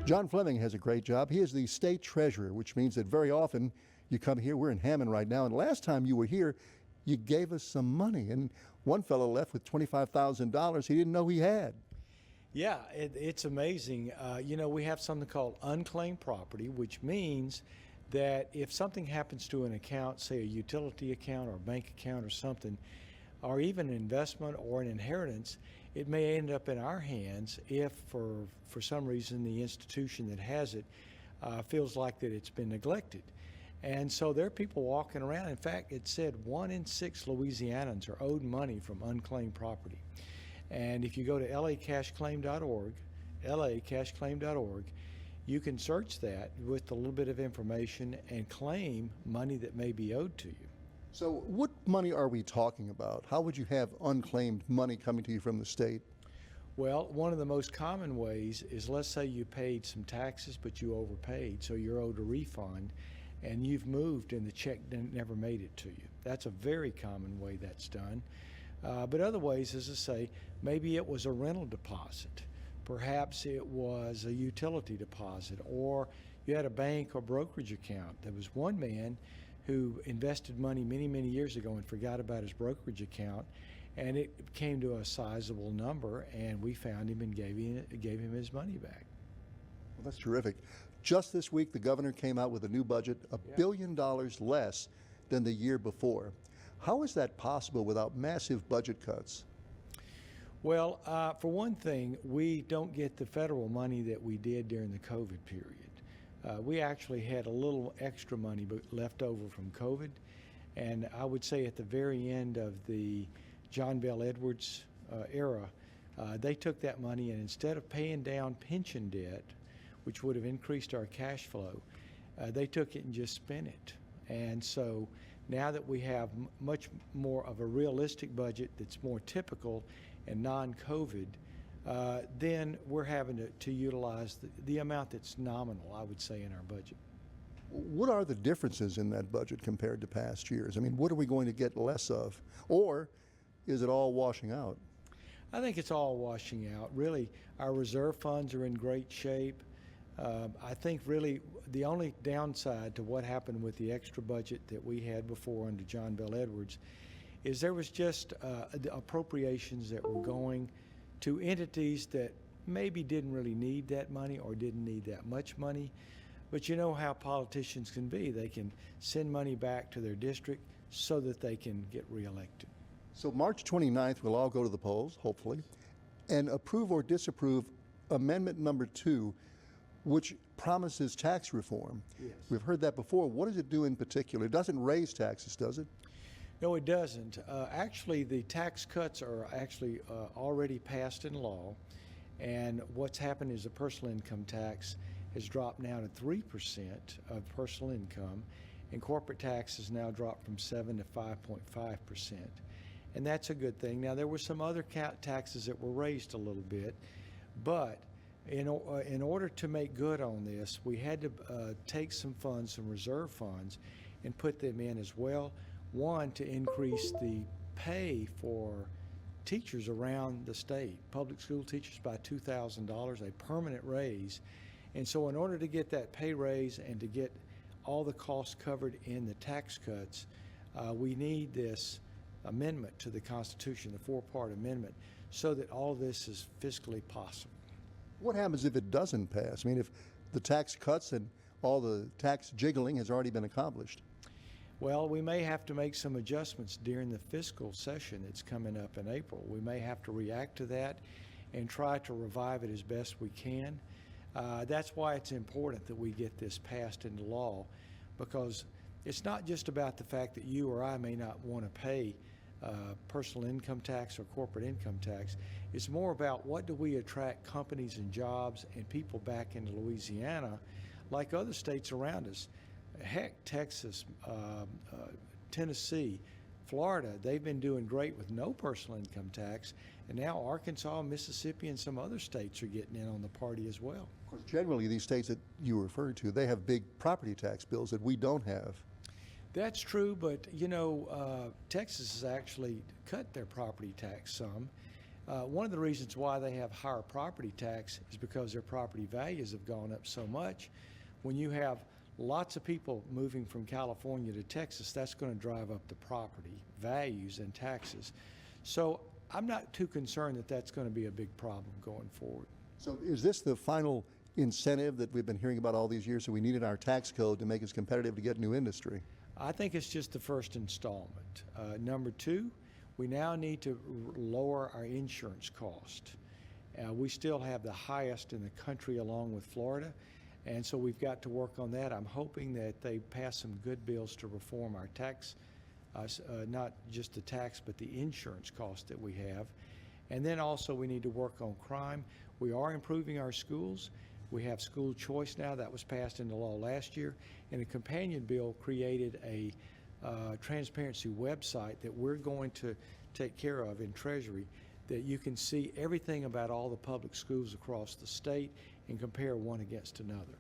John Fleming has a great job. He is the state treasurer, which means that very often you come here. We're in Hammond right now, and last time you were here, you gave us some money, and one fellow left with $25,000 he didn't know he had. Yeah, it's amazing. We have something called unclaimed property, which means that if something happens to an account, say a utility account or a bank account or something, or even an investment or an inheritance, it may end up in our hands if for some reason the institution that has it feels like that it's been neglected. And so there are people walking around. In fact, it said 1 in 6 Louisianans are owed money from unclaimed property. And if you go to lacashclaim.org, you can search that with a little bit of information and claim money that may be owed to you. So what money are we talking about? How would you have unclaimed money coming to you from the state? Well, one of the most common ways is, let's say you paid some taxes, but you overpaid, so you're owed a refund, and you've moved and the check never made it to you. That's a very common way that's done. But other ways, as I say, maybe it was a rental deposit. Perhaps it was a utility deposit, or you had a bank or brokerage account. There was one man who invested money many, many years ago and forgot about his brokerage account, and it came to a sizable number, and we found him and gave him his money back. Well, that's terrific. Just this week, the governor came out with a new budget, $1 billion less than the year before. How is that possible without massive budget cuts? Well, for one thing, we don't get the federal money that we did during the COVID period. We actually had a little extra money left over from COVID, and I would say at the very end of the John Bel Edwards era, they took that money, and instead of paying down pension debt, which would have increased our cash flow, they took it and just spent it. And so now that we have much more of a realistic budget that's more typical and non-COVID, then we're having to utilize the amount that's nominal, I would say, in our budget. What are the differences in that budget compared to past years? I mean, what are we going to get less of? Or is it all washing out? I think it's all washing out. Really, our reserve funds are in great shape. I think really the only downside to what happened with the extra budget that we had before under John Bel Edwards is there was just the appropriations that were going to entities that maybe didn't really need that money or didn't need that much money. But you know how politicians can be. They can send money back to their district so that they can get reelected. So March 29th, we'll all go to the polls, hopefully, and approve or disapprove Amendment number 2, which promises tax reform. Yes. We've heard that before. What does it do in particular? It doesn't raise taxes, does it? No, it doesn't. Actually, the tax cuts are actually already passed in law, and what's happened is the personal income tax has dropped now to 3% of personal income, and corporate tax has now dropped from 7 to 5.5%. And that's a good thing. Now, there were some other taxes that were raised a little bit, but in order to make good on this, we had to take some funds, some reserve funds, and put them in as well. One, to increase the pay for teachers around the state, public school teachers, by $2,000, a permanent raise. And so in order to get that pay raise and to get all the costs covered in the tax cuts, we need this amendment to the Constitution, the 4-part amendment, so that all this is fiscally possible. What happens if it doesn't pass? I mean, if the tax cuts and all the tax jiggling has already been accomplished? Well, we may have to make some adjustments during the fiscal session that's coming up in April. We may have to react to that and try to revive it as best we can. That's why it's important that we get this passed into law, because it's not just about the fact that you or I may not want to pay personal income tax or corporate income tax. It's more about what do we attract companies and jobs and people back into Louisiana like other states around us. Heck, Texas, Tennessee, Florida, they've been doing great with no personal income tax, and now Arkansas, Mississippi, and some other states are getting in on the party as well. Of course, generally these states that you referred to, they have big property tax bills that we don't have. That's true, but Texas has actually cut their property tax some. One of the reasons why they have higher property tax is because their property values have gone up so much. When you have lots of people moving from California to Texas, that's going to drive up the property values and taxes. So I'm not too concerned that that's going to be a big problem going forward. So is this the final incentive that we've been hearing about all these years that we need in our tax code to make us competitive to get new industry? I think it's just the first installment. Number two, we now need to lower our insurance cost. We still have the highest in the country along with Florida, and so we've got to work on that. I'm hoping that they pass some good bills to reform our tax, not just the tax, but the insurance cost that we have. And then also we need to work on crime. We are improving our schools. We have school choice now. That was passed into law last year. And a companion bill created a transparency website that we're going to take care of in Treasury, that you can see everything about all the public schools across the state and compare one against another.